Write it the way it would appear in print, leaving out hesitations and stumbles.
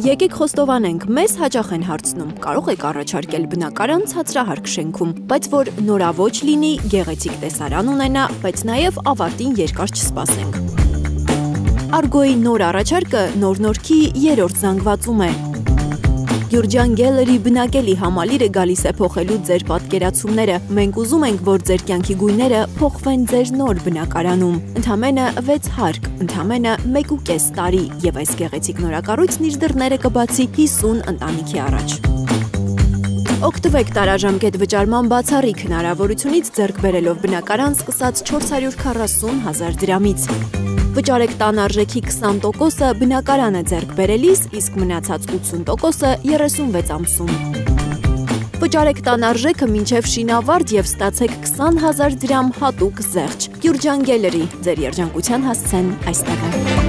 Եկեք խոստովանենք, մեզ հաճախ են հարցնում, կարող եք առաջարկել բնակարան ցածրահարկ շենքում, բայց որ նորավոճ լինի, գեղեցիկ տեսարան ունենա, բայց նաև ավարտին երկար չսպասենք։ Argo-ի նոր առաջարկը նոր-նորքի 3-րդ զանգվածում է։ Գյուրջան Գելերի բնակելի համալիրը գալիս է փոխելու ձեր պատկերացումները։ Մենք ուզում ենք, որ ձեր կյանքի գույները փոխվեն ձեր նոր բնակարանում։ Ընդամենը 6 հարկ, ընդամենը 1.5 տարի, եւ այս գեղեցիկ նորակառույցն իր դռները կբացի 50 ընտանիքի առաջ։ Օգտվեք տարաժամկետ վճարման բացառիկ հնարավորությունից ձեռք բերելով բնակարան սկսած 440,000 դրամից։ Վճարեք տան արժեքի 20%-ը բնակարանը ձեռք բերելիս, իսկ մնացած 80%-ը 36 ամսում։ Վճարեք տան արժեքը մինչև շինավարտ եւ ստացեք 20,000 դրամ հատուկ զեղչ։ Գյուրջան Գելերի, ձեր երջանկության հասցեն այստեղ է։